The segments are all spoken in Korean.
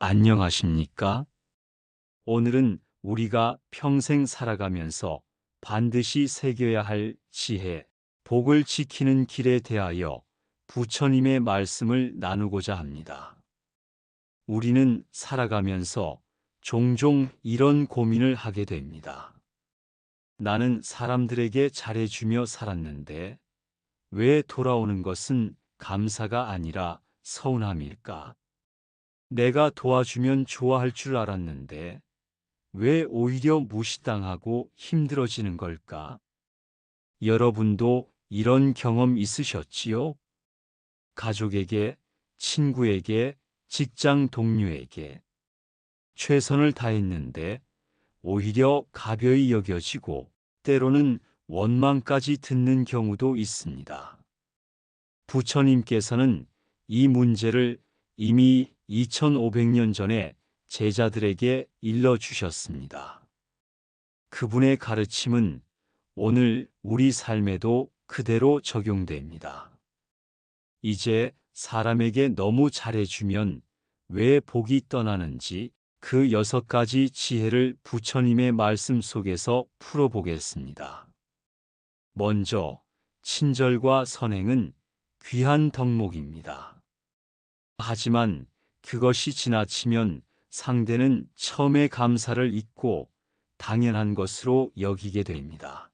안녕하십니까? 오늘은 우리가 평생 살아가면서 반드시 새겨야 할 지혜, 복을 지키는 길에 대하여 부처님의 말씀을 나누고자 합니다. 우리는 살아가면서 종종 이런 고민을 하게 됩니다. 나는 사람들에게 잘해주며 살았는데 왜 돌아오는 것은 감사가 아니라 서운함일까? 내가 도와주면 좋아할 줄 알았는데 왜 오히려 무시당하고 힘들어지는 걸까? 여러분도 이런 경험 있으셨지요? 가족에게, 친구에게, 직장 동료에게 최선을 다했는데 오히려 가벼이 여겨지고 때로는 원망까지 듣는 경우도 있습니다. 부처님께서는 이 문제를 이미 2500년 전에 제자들에게 일러주셨습니다. 그분의 가르침은 오늘 우리 삶에도 그대로 적용됩니다. 이제 사람에게 너무 잘해주면 왜 복이 떠나는지 그 6가지 지혜를 부처님의 말씀 속에서 풀어보겠습니다. 먼저, 친절과 선행은 귀한 덕목입니다. 하지만 그것이 지나치면 상대는 처음에 감사를 잊고 당연한 것으로 여기게 됩니다.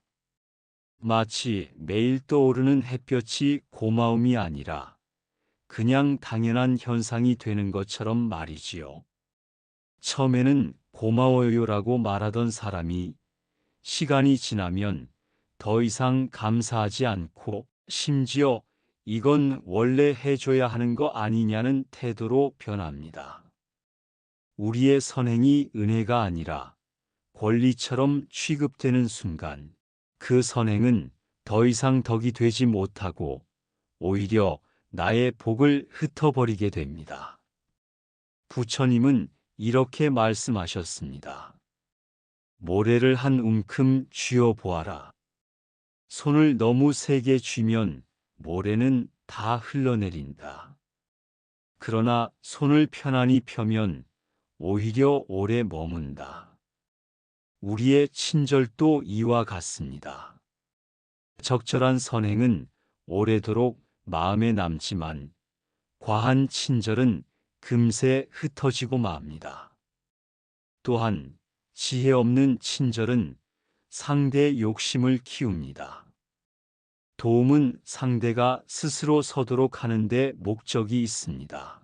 마치 매일 떠오르는 햇볕이 고마움이 아니라 그냥 당연한 현상이 되는 것처럼 말이지요. 처음에는 고마워요라고 말하던 사람이 시간이 지나면 더 이상 감사하지 않고 심지어 이건 원래 해줘야 하는 거 아니냐는 태도로 변합니다. 우리의 선행이 은혜가 아니라 권리처럼 취급되는 순간 그 선행은 더 이상 덕이 되지 못하고 오히려 나의 복을 흩어버리게 됩니다. 부처님은 이렇게 말씀하셨습니다. 모래를 한 움큼 쥐어 보아라. 손을 너무 세게 쥐면 모래는 다 흘러내린다. 그러나 손을 편안히 펴면 오히려 오래 머문다. 우리의 친절도 이와 같습니다. 적절한 선행은 오래도록 마음에 남지만 과한 친절은 금세 흩어지고 맙니다. 또한 지혜 없는 친절은 상대의 욕심을 키웁니다. 도움은 상대가 스스로 서도록 하는데 목적이 있습니다.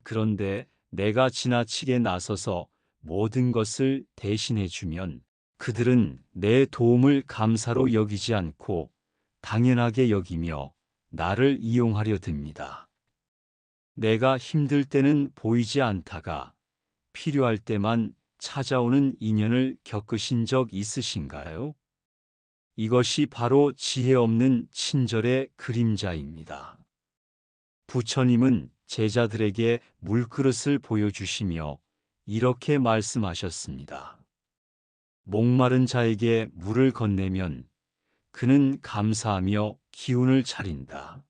그런데 내가 지나치게 나서서 모든 것을 대신해주면 그들은 내 도움을 감사로 여기지 않고 당연하게 여기며 나를 이용하려 듭니다. 내가 힘들 때는 보이지 않다가 필요할 때만 찾아오는 인연을 겪으신 적 있으신가요? 이것이 바로 지혜 없는 친절의 그림자입니다. 부처님은 제자들에게 물그릇을 보여주시며 이렇게 말씀하셨습니다. 목마른 자에게 물을 건네면 그는 감사하며 기운을 차린다.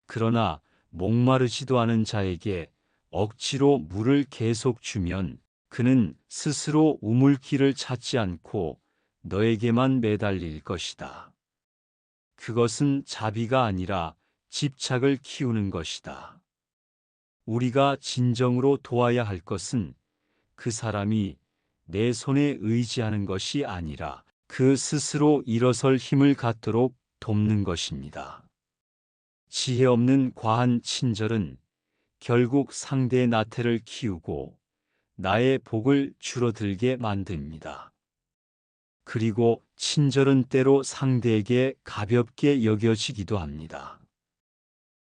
그러나 목마르지도 않은 자에게 억지로 물을 계속 주면 그는 스스로 우물길을 찾지 않고 너에게만 매달릴 것이다. 그것은 자비가 아니라 집착을 키우는 것이다. 우리가 진정으로 도와야 할 것은 그 사람이 내 손에 의지하는 것이 아니라 그 스스로 일어설 힘을 갖도록 돕는 것입니다. 지혜 없는 과한 친절은 결국 상대의 나태를 키우고 나의 복을 줄어들게 만듭니다. 그리고 친절은 때로 상대에게 가볍게 여겨지기도 합니다.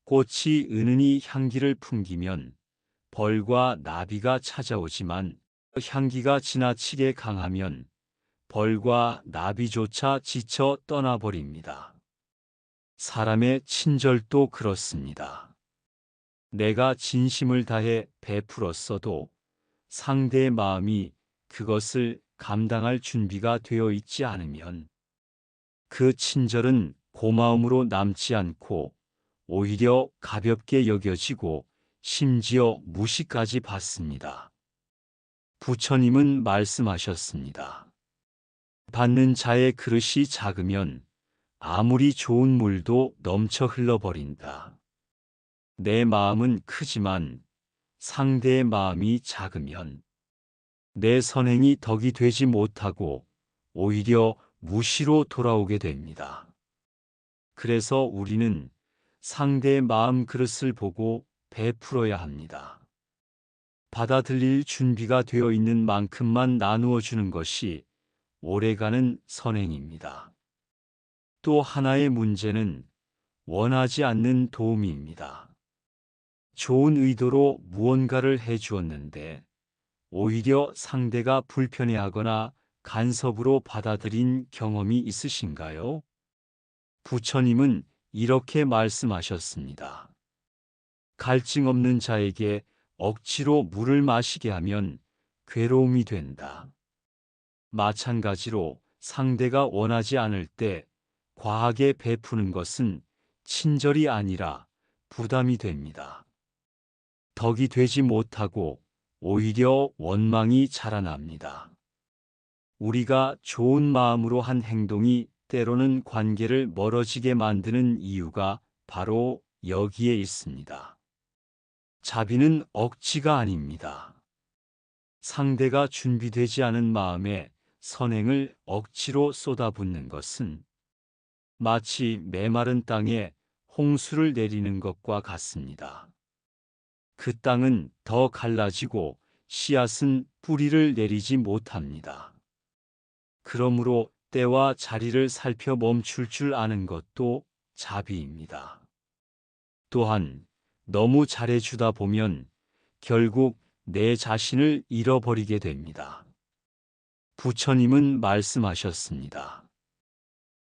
꽃이 은은히 향기를 풍기면 벌과 나비가 찾아오지만 향기가 지나치게 강하면 벌과 나비조차 지쳐 떠나버립니다. 사람의 친절도 그렇습니다. 내가 진심을 다해 베풀었어도 상대의 마음이 그것을 감당할 준비가 되어 있지 않으면 그 친절은 고마움으로 남지 않고 오히려 가볍게 여겨지고 심지어 무시까지 받습니다. 부처님은 말씀하셨습니다. 받는 자의 그릇이 작으면 아무리 좋은 물도 넘쳐 흘러버린다. 내 마음은 크지만 상대의 마음이 작으면 내 선행이 덕이 되지 못하고 오히려 무시로 돌아오게 됩니다. 그래서 우리는 상대의 마음 그릇을 보고 베풀어야 합니다. 받아들일 준비가 되어 있는 만큼만 나누어 주는 것이 오래가는 선행입니다. 또 하나의 문제는 원하지 않는 도움입니다. 좋은 의도로 무언가를 해주었는데 오히려 상대가 불편해하거나 간섭으로 받아들인 경험이 있으신가요? 부처님은 이렇게 말씀하셨습니다. 갈증 없는 자에게 억지로 물을 마시게 하면 괴로움이 된다. 마찬가지로 상대가 원하지 않을 때 과하게 베푸는 것은 친절이 아니라 부담이 됩니다. 덕이 되지 못하고 오히려 원망이 자라납니다. 우리가 좋은 마음으로 한 행동이 때로는 관계를 멀어지게 만드는 이유가 바로 여기에 있습니다. 자비는 억지가 아닙니다. 상대가 준비되지 않은 마음에 선행을 억지로 쏟아붓는 것은 마치 메마른 땅에 홍수를 내리는 것과 같습니다. 그 땅은 더 갈라지고 씨앗은 뿌리를 내리지 못합니다. 그러므로 때와 자리를 살펴 멈출 줄 아는 것도 자비입니다. 또한 너무 잘해주다 보면 결국 내 자신을 잃어버리게 됩니다. 부처님은 말씀하셨습니다.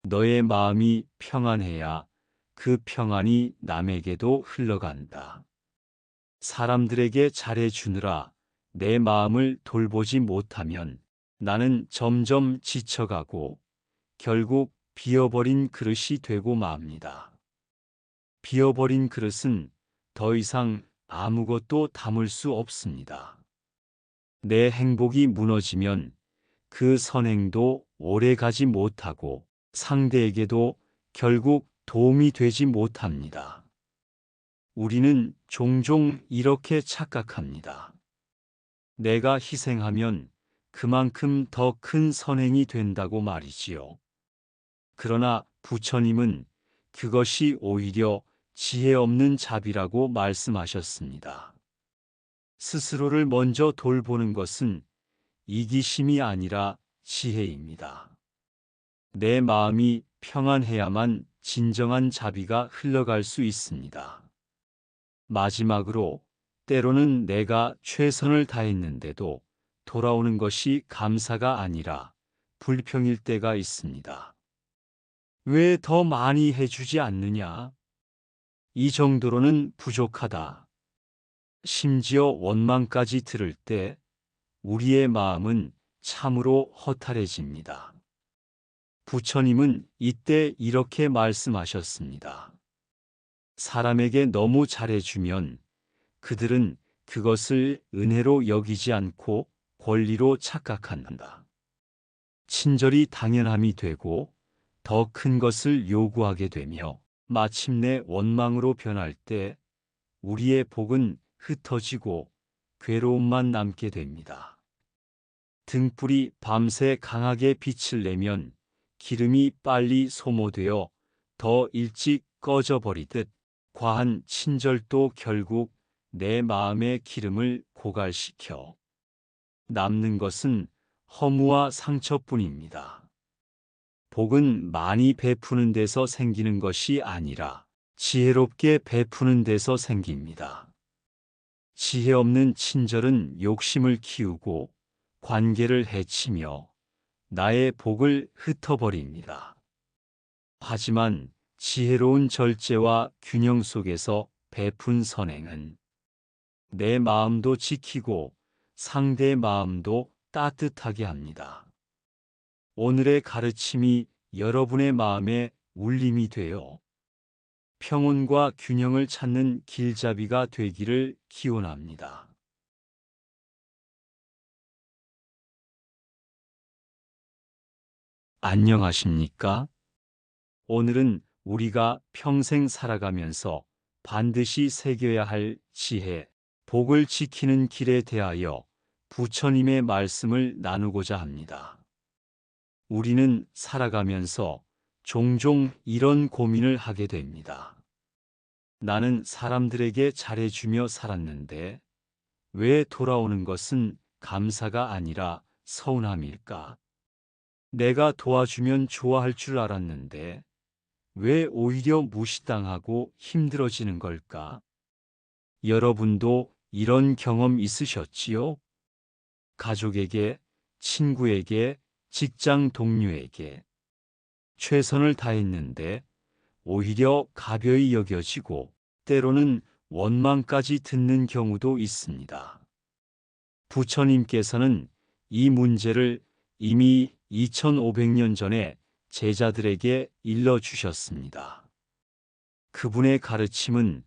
너의 마음이 평안해야 그 평안이 남에게도 흘러간다. 사람들에게 잘해주느라 내 마음을 돌보지 못하면 나는 점점 지쳐가고 결국 비어버린 그릇이 되고 맙니다. 비어버린 그릇은 더 이상 아무것도 담을 수 없습니다. 내 행복이 무너지면 그 선행도 오래 가지 못하고 상대에게도 결국 도움이 되지 못합니다. 우리는 종종 이렇게 착각합니다. 내가 희생하면 그만큼 더 큰 선행이 된다고 말이지요. 그러나 부처님은 그것이 오히려 지혜 없는 자비라고 말씀하셨습니다. 스스로를 먼저 돌보는 것은 이기심이 아니라 지혜입니다. 내 마음이 평안해야만 진정한 자비가 흘러갈 수 있습니다. 마지막으로 때로는 내가 최선을 다했는데도 돌아오는 것이 감사가 아니라 불평일 때가 있습니다. 왜 더 많이 해주지 않느냐? 이 정도로는 부족하다. 심지어 원망까지 들을 때 우리의 마음은 참으로 허탈해집니다. 부처님은 이때 이렇게 말씀하셨습니다. 사람에게 너무 잘해주면 그들은 그것을 은혜로 여기지 않고 권리로 착각한다. 친절이 당연함이 되고 더 큰 것을 요구하게 되며 마침내 원망으로 변할 때 우리의 복은 흩어지고 괴로움만 남게 됩니다. 등불이 밤새 강하게 빛을 내면 기름이 빨리 소모되어 더 일찍 꺼져버리듯 과한 친절도 결국 내 마음의 기름을 고갈시켜 남는 것은 허무와 상처뿐입니다. 복은 많이 베푸는 데서 생기는 것이 아니라 지혜롭게 베푸는 데서 생깁니다. 지혜 없는 친절은 욕심을 키우고 관계를 해치며 나의 복을 흩어버립니다. 하지만 지혜로운 절제와 균형 속에서 베푼 선행은 내 마음도 지키고 상대의 마음도 따뜻하게 합니다. 오늘의 가르침이 여러분의 마음에 울림이 되어 평온과 균형을 찾는 길잡이가 되기를 기원합니다. 안녕하십니까? 오늘은 우리가 평생 살아가면서 반드시 새겨야 할 지혜, 복을 지키는 길에 대하여 부처님의 말씀을 나누고자 합니다. 우리는 살아가면서 종종 이런 고민을 하게 됩니다. 나는 사람들에게 잘해주며 살았는데 왜 돌아오는 것은 감사가 아니라 서운함일까? 내가 도와주면 좋아할 줄 알았는데 왜 오히려 무시당하고 힘들어지는 걸까? 여러분도 이런 경험 있으셨지요? 가족에게, 친구에게, 직장 동료에게 최선을 다했는데 오히려 가벼이 여겨지고 때로는 원망까지 듣는 경우도 있습니다. 부처님께서는 이 문제를 이미 2500년 전에 제자들에게 일러주셨습니다. 그분의 가르침은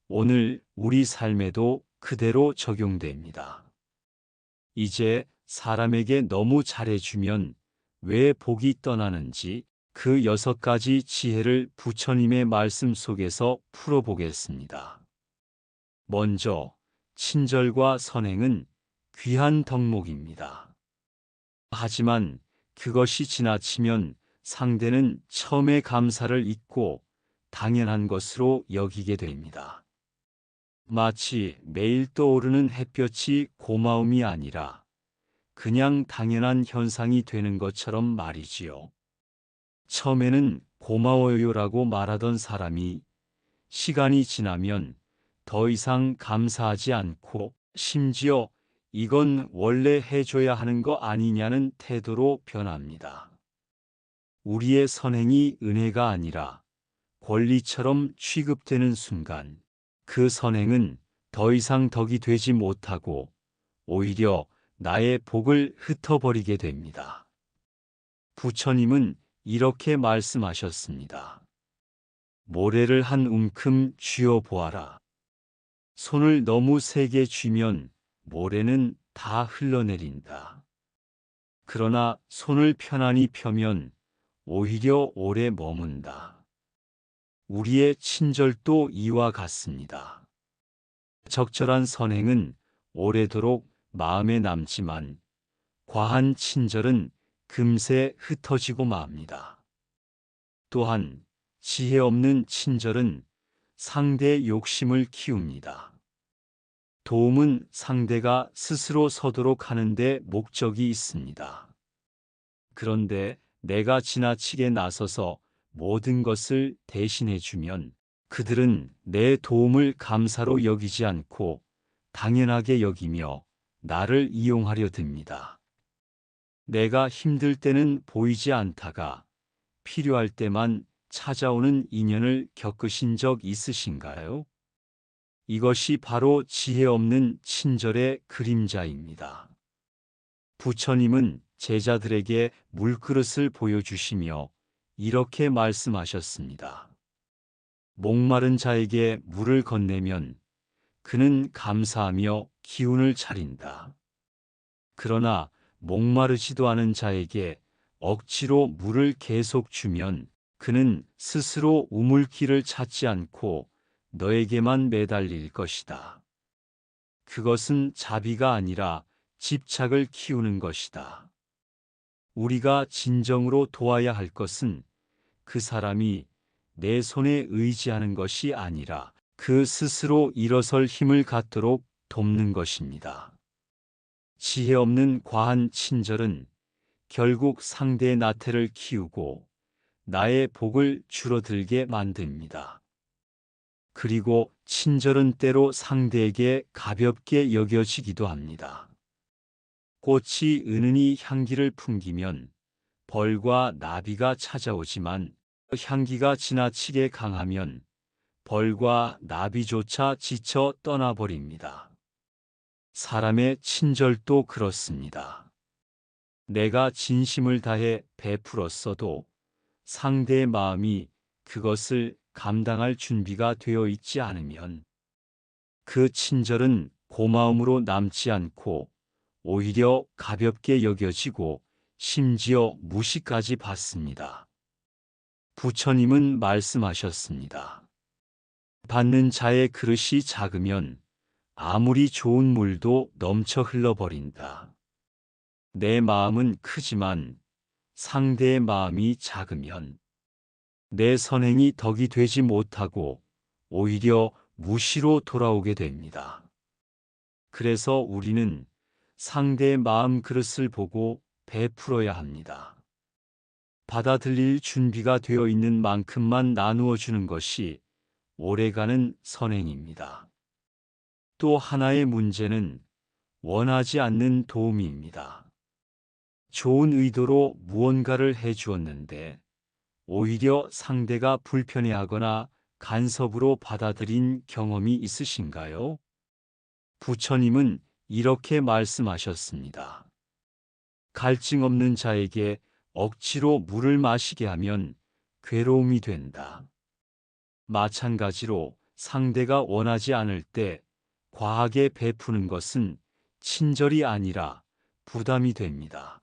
오늘 우리 삶에도 그대로 적용됩니다. 이제 사람에게 너무 잘해주면 왜 복이 떠나는지 그 6가지 지혜를 부처님의 말씀 속에서 풀어보겠습니다. 먼저, 친절과 선행은 귀한 덕목입니다. 하지만 그것이 지나치면 상대는 처음에 감사를 잊고 당연한 것으로 여기게 됩니다. 마치 매일 떠오르는 햇볕이 고마움이 아니라 그냥 당연한 현상이 되는 것처럼 말이지요. 처음에는 고마워요라고 말하던 사람이 시간이 지나면 더 이상 감사하지 않고 심지어 이건 원래 해줘야 하는 거 아니냐는 태도로 변합니다. 우리의 선행이 은혜가 아니라 권리처럼 취급되는 순간 그 선행은 더 이상 덕이 되지 못하고 오히려 나의 복을 흩어버리게 됩니다. 부처님은 이렇게 말씀하셨습니다. 모래를 한 움큼 쥐어 보아라. 손을 너무 세게 쥐면 모래는 다 흘러내린다. 그러나 손을 편안히 펴면 오히려 오래 머문다. 우리의 친절도 이와 같습니다. 적절한 선행은 오래도록 마음에 남지만 과한 친절은 금세 흩어지고 맙니다. 또한 지혜 없는 친절은 상대의 욕심을 키웁니다. 도움은 상대가 스스로 서도록 하는데 목적이 있습니다. 그런데 내가 지나치게 나서서 모든 것을 대신해 주면 그들은 내 도움을 감사로 여기지 않고 당연하게 여기며 나를 이용하려 듭니다. 내가 힘들 때는 보이지 않다가 필요할 때만 찾아오는 인연을 겪으신 적 있으신가요? 이것이 바로 지혜 없는 친절의 그림자입니다. 부처님은 제자들에게 물그릇을 보여주시며 이렇게 말씀하셨습니다. 목마른 자에게 물을 건네면 그는 감사하며 기운을 차린다. 그러나 목마르지도 않은 자에게 억지로 물을 계속 주면 그는 스스로 우물길을 찾지 않고 너에게만 매달릴 것이다. 그것은 자비가 아니라 집착을 키우는 것이다. 우리가 진정으로 도와야 할 것은 그 사람이 내 손에 의지하는 것이 아니라 그 스스로 일어설 힘을 갖도록 돕는 것입니다. 지혜 없는 과한 친절은 결국 상대의 나태를 키우고 나의 복을 줄어들게 만듭니다. 그리고 친절은 때로 상대에게 가볍게 여겨지기도 합니다. 꽃이 은은히 향기를 풍기면 벌과 나비가 찾아오지만 향기가 지나치게 강하면 벌과 나비조차 지쳐 떠나버립니다. 사람의 친절도 그렇습니다. 내가 진심을 다해 베풀었어도 상대의 마음이 그것을 감당할 준비가 되어 있지 않으면 그 친절은 고마움으로 남지 않고 오히려 가볍게 여겨지고 심지어 무시까지 받습니다. 부처님은 말씀하셨습니다. 받는 자의 그릇이 작으면 아무리 좋은 물도 넘쳐 흘러버린다. 내 마음은 크지만 상대의 마음이 작으면 내 선행이 덕이 되지 못하고 오히려 무시로 돌아오게 됩니다. 그래서 우리는 상대의 마음 그릇을 보고 베풀어야 합니다. 받아들일 준비가 되어 있는 만큼만 나누어 주는 것이 오래가는 선행입니다. 또 하나의 문제는 원하지 않는 도움입니다. 좋은 의도로 무언가를 해 주었는데 오히려 상대가 불편해하거나 간섭으로 받아들인 경험이 있으신가요? 부처님은 이렇게 말씀하셨습니다. 갈증 없는 자에게 억지로 물을 마시게 하면 괴로움이 된다. 마찬가지로 상대가 원하지 않을 때 과하게 베푸는 것은 친절이 아니라 부담이 됩니다.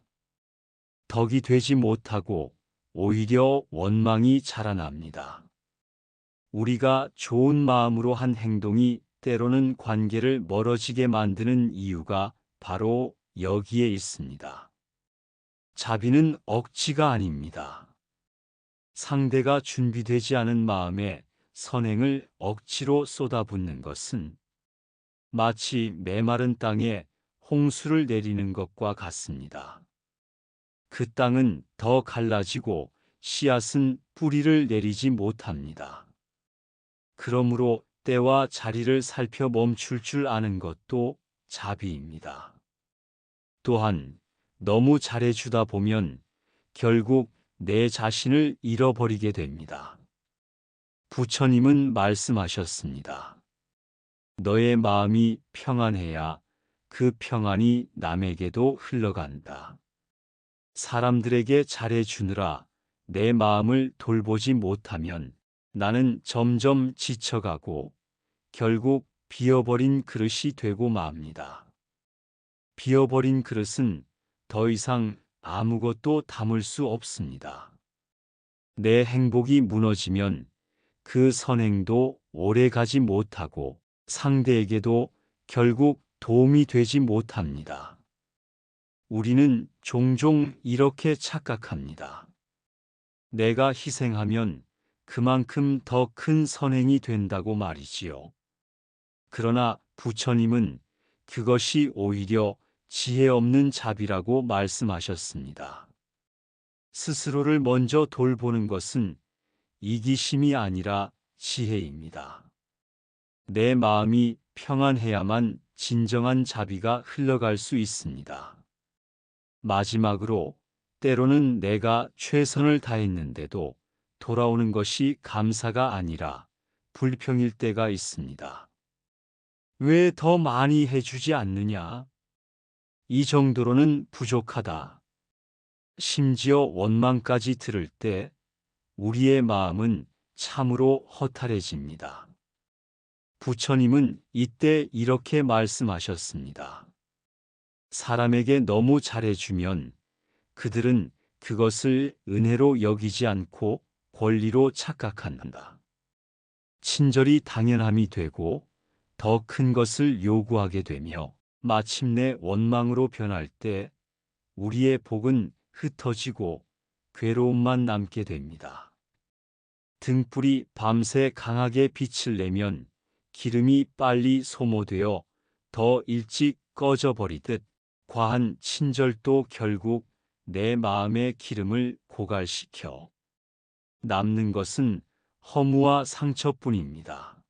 덕이 되지 못하고 오히려 원망이 자라납니다. 우리가 좋은 마음으로 한 행동이 때로는 관계를 멀어지게 만드는 이유가 바로 여기에 있습니다. 자비는 억지가 아닙니다. 상대가 준비되지 않은 마음에 선행을 억지로 쏟아붓는 것은 마치 메마른 땅에 홍수를 내리는 것과 같습니다. 그 땅은 더 갈라지고 씨앗은 뿌리를 내리지 못합니다. 그러므로 때와 자리를 살펴 멈출 줄 아는 것도 자비입니다. 또한 너무 잘해주다 보면 결국 내 자신을 잃어버리게 됩니다. 부처님은 말씀하셨습니다. 너의 마음이 평안해야 그 평안이 남에게도 흘러간다. 사람들에게 잘해주느라 내 마음을 돌보지 못하면 나는 점점 지쳐가고 결국 비어버린 그릇이 되고 맙니다. 비어버린 그릇은 더 이상 아무것도 담을 수 없습니다. 내 행복이 무너지면 그 선행도 오래 가지 못하고 상대에게도 결국 도움이 되지 못합니다. 우리는 종종 이렇게 착각합니다. 내가 희생하면 그만큼 더 큰 선행이 된다고 말이지요. 그러나 부처님은 그것이 오히려 지혜 없는 자비라고 말씀하셨습니다. 스스로를 먼저 돌보는 것은 이기심이 아니라 지혜입니다. 내 마음이 평안해야만 진정한 자비가 흘러갈 수 있습니다. 마지막으로 때로는 내가 최선을 다했는데도 돌아오는 것이 감사가 아니라 불평일 때가 있습니다. 왜 더 많이 해주지 않느냐? 이 정도로는 부족하다. 심지어 원망까지 들을 때 우리의 마음은 참으로 허탈해집니다. 부처님은 이때 이렇게 말씀하셨습니다. 사람에게 너무 잘해주면 그들은 그것을 은혜로 여기지 않고 권리로 착각한다. 친절이 당연함이 되고 더 큰 것을 요구하게 되며 마침내 원망으로 변할 때 우리의 복은 흩어지고 괴로움만 남게 됩니다. 등불이 밤새 강하게 빛을 내면 기름이 빨리 소모되어 더 일찍 꺼져버리듯 과한 친절도 결국 내 마음의 기름을 고갈시켜 남는 것은 허무와 상처뿐입니다.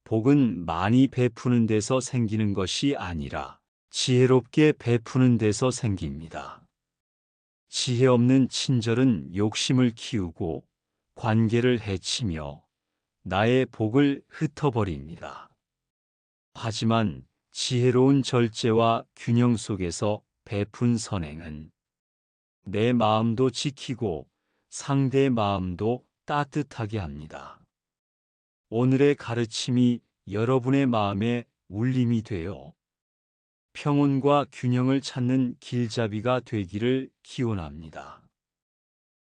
복은 많이 베푸는 데서 생기는 것이 아니라 지혜롭게 베푸는 데서 생깁니다. 지혜 없는 친절은 욕심을 키우고 관계를 해치며 나의 복을 흩어버립니다. 하지만 지혜로운 절제와 균형 속에서 베푼 선행은 내 마음도 지키고 상대의 마음도 따뜻하게 합니다. 오늘의 가르침이 여러분의 마음에 울림이 되어 평온과 균형을 찾는 길잡이가 되기를 기원합니다.